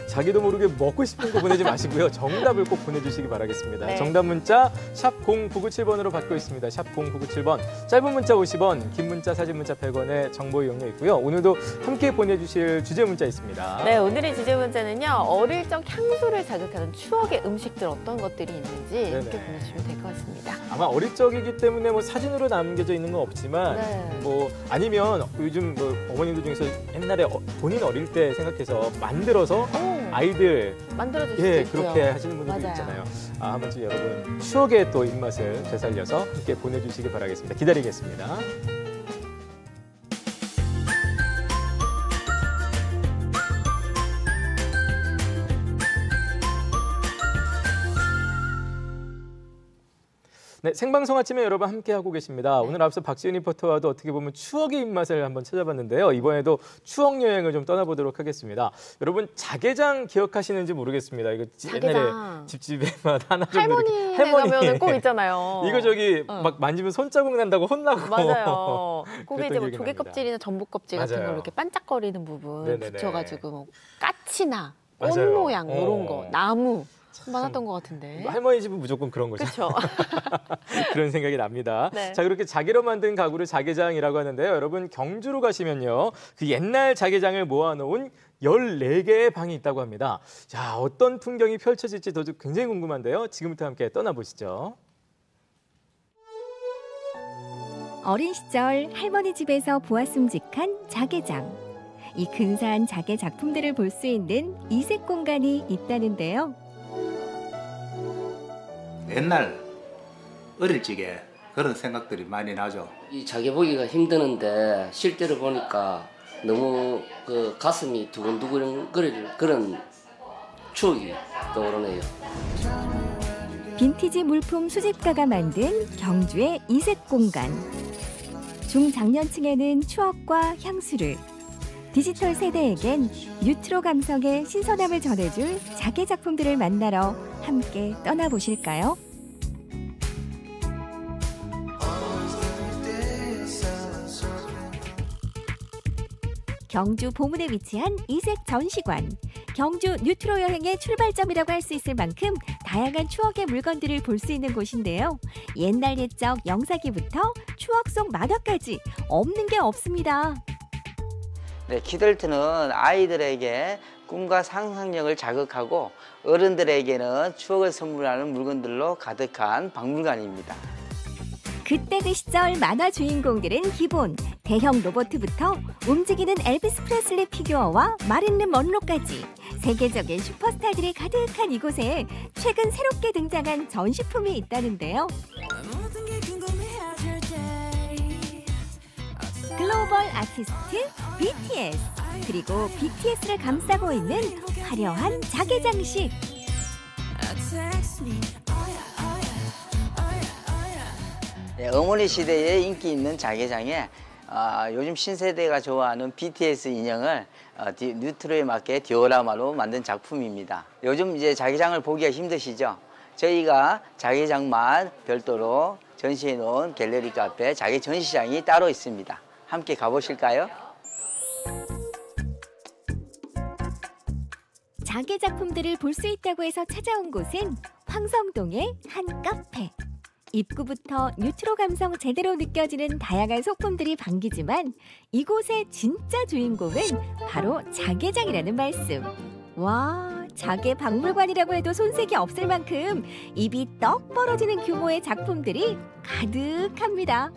자기도 모르게 먹고 싶은 거 보내지 마시고요. 정답을 꼭 보내주시기 바라겠습니다. 네. 정답 문자 샵 0997번으로 받고 있습니다. 샵 0997번. 짧은 문자 50원, 긴 문자, 사진 문자 100원의 정보 이용료 있고요. 오늘도 함께 보내주실 주제 문자 있습니다. 네, 오늘의 주제 문자는요. 어릴 적 향수를 자극하는 추억의 음식들 어떤 것들이 있는지 이렇게 보내주시면 될 것 같습니다. 아마 어릴 적이기 때문에 뭐 사진으로 남겨져 있는 건 없지만 뭐 아니면 요즘 뭐 어머님들 중에서 옛날에 본인 어릴 때 생각해서 만들어서 아이들 만들어줄 수도 있고요. 그렇게 하시는 분들도 있잖아요. 한 번쯤 여러분 추억의 또 입맛을 되살려서 함께 보내주시기 바라겠습니다. 기다리겠습니다. 네, 생방송 아침에 여러분 함께하고 계십니다. 오늘 앞서 박지은 리포터와도 어떻게 보면 추억의 입맛을 한번 찾아봤는데요. 이번에도 추억 여행을 좀 떠나보도록 하겠습니다. 여러분 자개장 기억하시는지 모르겠습니다. 이거 옛날에 집집에마다 하나 정도 할머니네 가면은 꼭 있잖아요. 이거 저기 막 만지면 손자국 난다고 혼나고. 맞아요. 거기 이제 뭐 조개 납니다. 껍질이나 전복 껍질 같은 맞아요. 걸 이렇게 반짝거리는 부분 네네네. 붙여가지고 뭐 까치나 꽃 맞아요. 모양 이런 거, 나무 많았던 것 같은데. 할머니 집은 무조건 그런 거죠. 그렇죠. 그런 생각이 납니다. 네. 자, 그렇게 자개로 만든 가구를 자개장이라고 하는데요. 여러분 경주로 가시면요. 그 옛날 자개장을 모아놓은 14개의 방이 있다고 합니다. 자, 어떤 풍경이 펼쳐질지 저도 굉장히 궁금한데요. 지금부터 함께 떠나보시죠. 어린 시절 할머니 집에서 보았음직한 자개장. 이 근사한 자개 작품들을 볼 수 있는 이색 공간이 있다는데요. 옛날 어릴 적에 그런 생각들이 많이 나죠. 이 자개 보기가 힘드는데 실제로 보니까 너무 그 가슴이 두근두근거릴 그런 추억이 떠오르네요. 빈티지 물품 수집가가 만든 경주의 이색 공간. 중장년층에는 추억과 향수를, 디지털 세대에겐 뉴트로 감성의 신선함을 전해줄 자개 작품들을 만나러 함께 떠나보실까요? 경주 보문에 위치한 이색 전시관. 경주 뉴트로 여행의 출발점이라고 할 수 있을 만큼 다양한 추억의 물건들을 볼 수 있는 곳인데요. 옛날 옛적 영사기부터 추억 속 만화까지 없는 게 없습니다. 네, 키덜트는 아이들에게 꿈과 상상력을 자극하고 어른들에게는 추억을 선물하는 물건들로 가득한 박물관입니다. 그때 그 시절 만화 주인공들은 기본 대형 로봇부터 움직이는 엘비스 프레슬리 피규어와 마릴린 먼로까지 세계적인 슈퍼스타들이 가득한 이곳에 최근 새롭게 등장한 전시품이 있다는데요. 글로벌 아티스트 BTS, 그리고 BTS를 감싸고 있는 화려한 자개 장식. 네, 어머니 시대에 인기 있는 자개장에 요즘 신세대가 좋아하는 BTS 인형을 뉴트로에 맞게 디오라마로 만든 작품입니다. 요즘 이제 자개장을 보기가 힘드시죠? 저희가 자개장만 별도로 전시해 놓은 갤러리 카페 자개 전시장이 따로 있습니다. 함께 가보실까요? 자개 작품들을 볼 수 있다고 해서 찾아온 곳은 황성동의 한 카페. 입구부터 뉴트로 감성 제대로 느껴지는 다양한 소품들이 반기지만 이곳의 진짜 주인공은 바로 자개장이라는 말씀. 와, 자개 박물관이라고 해도 손색이 없을 만큼 입이 떡 벌어지는 규모의 작품들이 가득합니다.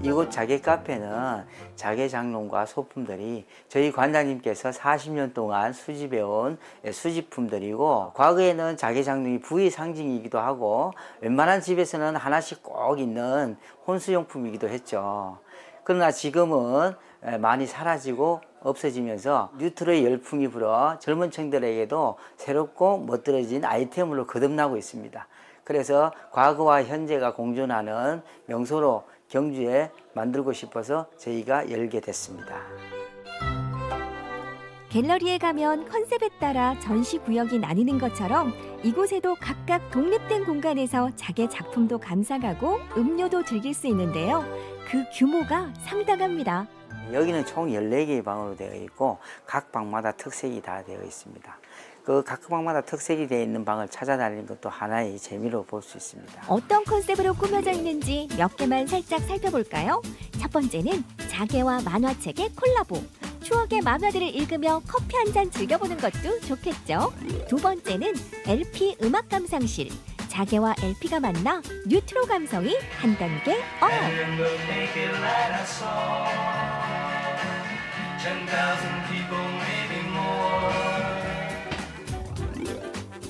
이곳 자개 카페는 자개 장롱과 소품들이 저희 관장님께서 40년 동안 수집해온 수집품들이고, 과거에는 자개 장롱이 부의 상징이기도 하고 웬만한 집에서는 하나씩 꼭 있는 혼수용품이기도 했죠. 그러나 지금은 많이 사라지고 없어지면서 뉴트로의 열풍이 불어 젊은 층들에게도 새롭고 멋들어진 아이템으로 거듭나고 있습니다. 그래서 과거와 현재가 공존하는 명소로 경주에 만들고 싶어서 저희가 열게 됐습니다. 갤러리에 가면 컨셉에 따라 전시 구역이 나뉘는 것처럼 이곳에도 각각 독립된 공간에서 자개 작품도 감상하고 음료도 즐길 수 있는데요. 그 규모가 상당합니다. 여기는 총 14개의 방으로 되어 있고 각 방마다 특색이 다 되어 있습니다. 그 각 방마다 특색이 되어 있는 방을 찾아다니는 것도 하나의 재미로 볼 수 있습니다. 어떤 컨셉으로 꾸며져 있는지 몇 개만 살짝 살펴볼까요? 첫 번째는 자개와 만화책의 콜라보. 추억의 만화들을 읽으며 커피 한 잔 즐겨보는 것도 좋겠죠. 두 번째는 LP 음악 감상실. 자개와 LP가 만나 뉴트로 감성이 한 단계 업.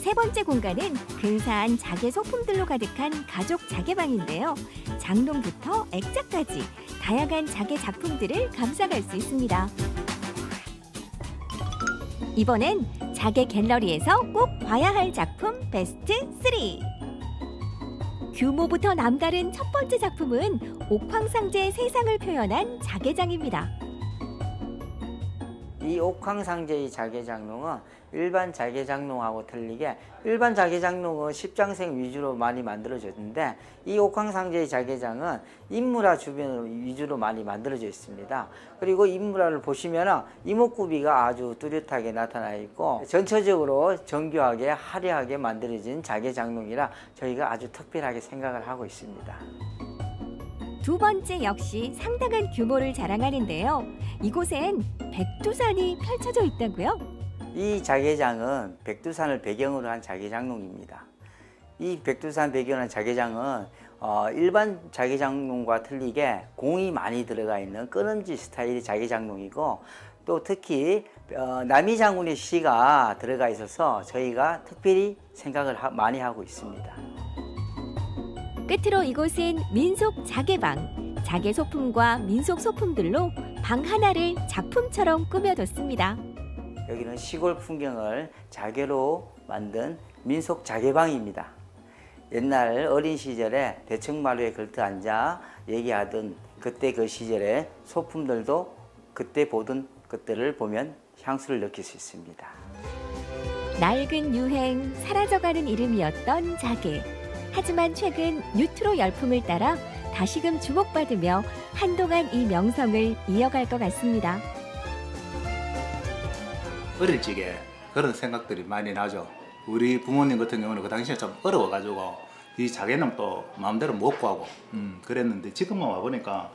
세 번째 공간은 근사한 자개 소품들로 가득한 가족 자개방인데요. 장롱부터 액자까지 다양한 자개 작품들을 감상할 수 있습니다. 이번엔 자개 갤러리에서 꼭 봐야 할 작품 베스트 3. 규모부터 남다른 첫 번째 작품은 옥황상제의 세상을 표현한 자개장입니다. 이 옥황상제의 자개장롱은 일반 자개장롱하고 틀리게 일반 자개장롱은 십장생 위주로 많이 만들어졌는데 이 옥황상제의 자개장은 인물화 주변 위주로 많이 만들어져 있습니다. 그리고 인물화를 보시면 이목구비가 아주 뚜렷하게 나타나 있고 전체적으로 정교하게 화려하게 만들어진 자개장롱이라 저희가 아주 특별하게 생각을 하고 있습니다. 두 번째 역시 상당한 규모를 자랑하는데요. 이곳엔 백두산이 펼쳐져 있다고요? 이 자개장은 백두산을 배경으로 한 자개장롱입니다. 이 백두산 배경으로 한 자개장은 일반 자개장롱과 틀리게 공이 많이 들어가 있는 끄럼지 스타일의 자개장롱이고 또 특히 남이장군의 시가 들어가 있어서 저희가 특별히 생각을 많이 하고 있습니다. 끝으로 이곳은 민속 자개방, 자개 소품과 민속 소품들로 방 하나를 작품처럼 꾸며뒀습니다. 여기는 시골 풍경을 자개로 만든 민속 자개방입니다. 옛날 어린 시절에 대청마루에 걸터 앉아 얘기하던 그때 그 시절의 소품들도 그때 보던 것들을 보면 향수를 느낄 수 있습니다. 낡은 유행, 사라져가는 이름이었던 자개. 하지만 최근 뉴트로 열풍을 따라 다시금 주목받으며 한동안 이 명성을 이어갈 것 같습니다. 어릴 적에 그런 생각들이 많이 나죠. 우리 부모님 같은 경우는 그 당시에 좀 어려워가지고 이 자개는 또 마음대로 못 구하고 그랬는데 지금은 와보니까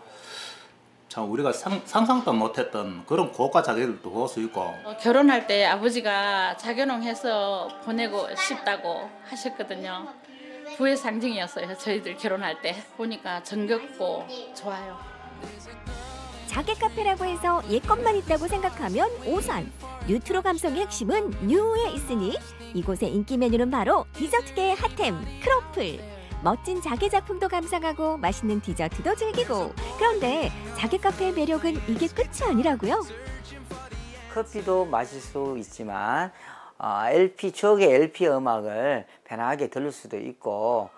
참 우리가 상상도 못했던 그런 고가 자개들도 볼 수 있고 결혼할 때 아버지가 자개농해서 보내고 싶다고 하셨거든요. 부의 상징이었어요. 저희들 결혼할 때 보니까 정겹고 좋아요. 자개 카페라고 해서 옛것만 있다고 생각하면 오산. 뉴트로 감성의 핵심은 뉴에 있으니 이곳의 인기 메뉴는 바로 디저트계의 핫템 크로플. 멋진 자개 작품도 감상하고 맛있는 디저트도 즐기고. 그런데 자개 카페의 매력은 이게 끝이 아니라고요? 커피도 마실 수 있지만 추억의 LP 음악을 편하게 들을 수도 있고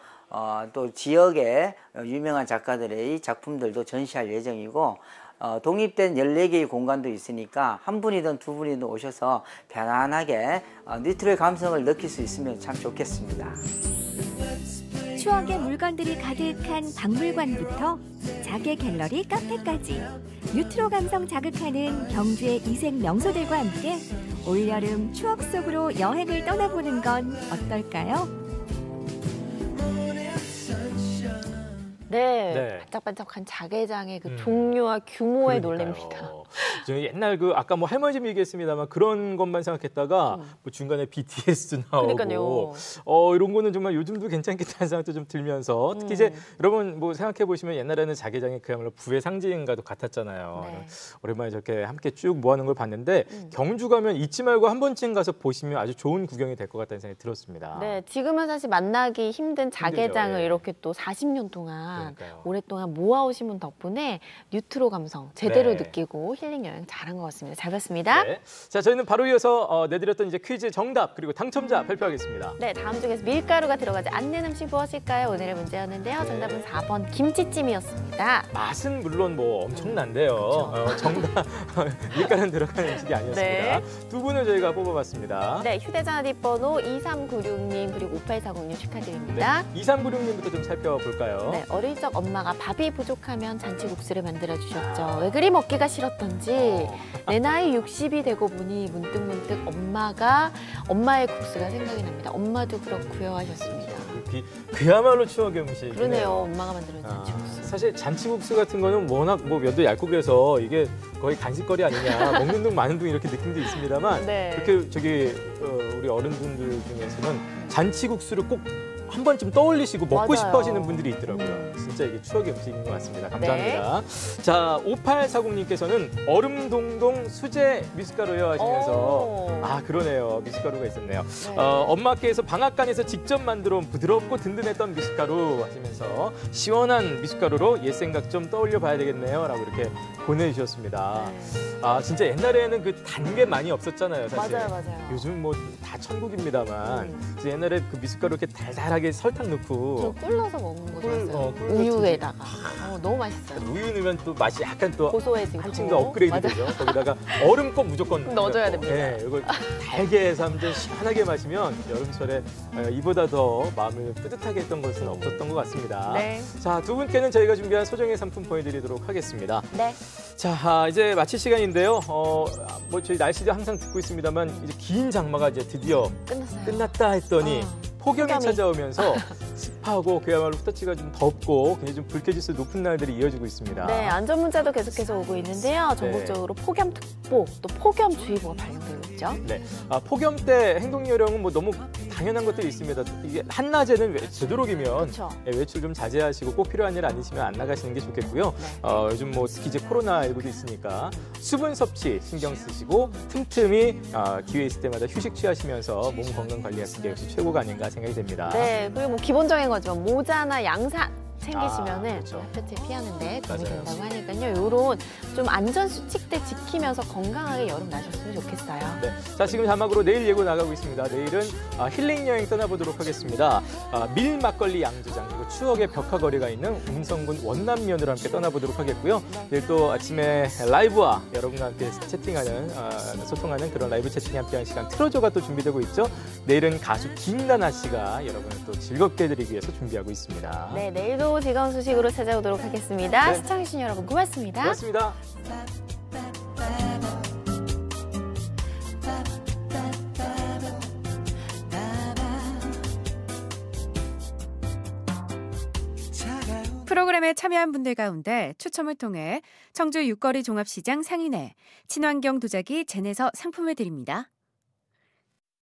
또 지역의 유명한 작가들의 작품들도 전시할 예정이고 독립된 14개의 공간도 있으니까 한 분이든 두 분이든 오셔서 편안하게 뉴트로의 감성을 느낄 수 있으면 참 좋겠습니다. 추억의 물건들이 가득한 박물관부터 자개 갤러리 카페까지 뉴트로 감성 자극하는 경주의 이색 명소들과 함께 올여름 추억 속으로 여행을 떠나보는 건 어떨까요? 네, 반짝반짝한 자개장의 그 종류와 규모에 놀랍니다. 저는 옛날 아까 뭐 할머니 집 얘기했습니다만 그런 것만 생각했다가 뭐 중간에 BTS도 나오고 그러니까요. 이런 거는 정말 요즘도 괜찮겠다는 생각도 좀 들면서 특히 이제 여러분 뭐 생각해 보시면 옛날에는 자개장이 그야말로 부의 상징과도 같았잖아요. 네. 오랜만에 저렇게 함께 쭉 모아놓은 걸 봤는데 경주 가면 잊지 말고 한 번쯤 가서 보시면 아주 좋은 구경이 될 것 같다는 생각이 들었습니다. 네, 지금은 사실 만나기 힘든 자개장을 힘들죠, 예. 이렇게 또 40년 동안 그러니까요. 오랫동안 모아오신 분 덕분에 뉴트로 감성 제대로 네. 느끼고 힐링 여행 잘한 것 같습니다. 잘 봤습니다. 네. 자, 저희는 바로 이어서 내드렸던 이제 퀴즈 정답 그리고 당첨자 발표하겠습니다. 네, 다음 중에서 밀가루가 들어가지 않는 음식 무엇일까요? 오늘의 문제였는데요. 정답은 4번 김치찜이었습니다. 맛은 물론 뭐 엄청난데요. 정답 밀가루는 들어가는 음식이 아니었습니다. 네. 두 분을 저희가 뽑아봤습니다. 네, 휴대전화 뒷번호 2396님 그리고 5840님 축하드립니다. 네, 2396님부터 좀 살펴볼까요? 네, 어릴 적 엄마가 밥이 부족하면 잔치국수를 만들어주셨죠. 왜 그리 먹기가 싫었던지 내 나이 60이 되고 보니 문득문득 엄마의 국수가 생각이 납니다. 엄마도 그렇고요 하셨습니다. 그야말로 추억의 음식. 그러네요. 엄마가 만드는 잔치국수. 사실 잔치국수 같은 거는 워낙 뭐 면도 얇고 그래서 이게 거의 간식거리 아니냐. 먹는 둥 마는 둥 이렇게 느낌도 있습니다만 네. 이렇게 우리 어른분들 중에서는 잔치국수를 꼭 한 번쯤 떠올리시고 먹고 맞아요. 싶어 하시는 분들이 있더라고요. 진짜 이게 추억의 음식인 것 같습니다. 감사합니다. 자, 5840님께서는 얼음동동 수제 미숫가루요 하시면서 아, 그러네요. 미숫가루가 있었네요. 엄마께서 방앗간에서 직접 만들어 온 부드럽고 든든했던 미숫가루 하시면서 시원한 미숫가루로 옛 생각 좀 떠올려 봐야 되겠네요. 라고 이렇게 보내주셨습니다. 아, 진짜 옛날에는 그 단 게 많이 없었잖아요. 사실. 맞아요. 요즘 뭐 다 천국입니다만 옛날에 그 미숫가루 이렇게 달달하게 설탕 넣고 저 꿀 넣어서 먹는 거 좋았어요. 우유에다가. 너무 맛있어요. 우유 넣으면 또 맛이 약간 또 고소해지고 한층 더 업그레이드 되죠. 거기다가 얼음 꼭 무조건 넣어줘야 됩니다. 네, 이걸 달게 해서 한번 시원하게 마시면 여름철에 이보다 더 마음을 뿌듯하게 했던 것은 없었던 것 같습니다. 네. 자, 두 분께는 저희가 준비한 소정의 상품 보여드리도록 하겠습니다. 네. 자, 이제 마칠 시간인데요. 뭐 저희 날씨도 항상 듣고 있습니다만 이제 긴 장마가 이제 드디어 끝났다 했더니 폭염이 찾아오면서 습하고 그야말로 후터치가 좀 덥고 굉장히 좀 불쾌지수 높은 날들이 이어지고 있습니다. 네, 안전 문자도 계속해서 오고 있는데요. 전국적으로 폭염특보 또 폭염주의보가 발령되고 있죠. 네, 폭염 때 행동 요령은 뭐 너무 당연한 것들이 있습니다. 이게 한낮에는 되도록이면 외출 좀 자제하시고 꼭 필요한 일 아니시면 안 나가시는 게 좋겠고요. 요즘 뭐 특히 이제 코로나19도 있으니까 수분 섭취 신경 쓰시고 틈틈이 기회 있을 때마다 휴식 취하시면서 몸 건강 관리하시는 게 역시 최고가 아닌가 생각이 됩니다. 네, 그리고 뭐 기본적인 거지만 모자나 양산 챙기시면은 그렇죠. 햇볕을 피하는데 도움이 맞아요. 된다고 하니까요. 이런 좀 안전 수칙들 지키면서 건강하게 여름 나셨으면 좋겠어요. 네, 자, 지금 자막으로 내일 예고 나가고 있습니다. 내일은 힐링 여행 떠나보도록 하겠습니다. 밀 막걸리 양조장 그리고 추억의 벽화거리가 있는 웅성군 원남면으로 함께 떠나보도록 하겠고요. 내일 또 아침에 라이브와 여러분과 함께 채팅하는 소통하는 그런 라이브 채팅에 함께하는 시간 트로조가 또 준비되고 있죠. 내일은 가수 김나나 씨가 여러분을 또 즐겁게 해드리기 위해서 준비하고 있습니다. 네, 내일도 즐거운 소식으로 찾아오도록 하겠습니다. 네. 시청해주신 여러분 고맙습니다. 고맙습니다. 프로그램에 참여한 분들 가운데 추첨을 통해 청주 육거리 종합시장 상인회 친환경 도자기 젠에서 상품을 드립니다.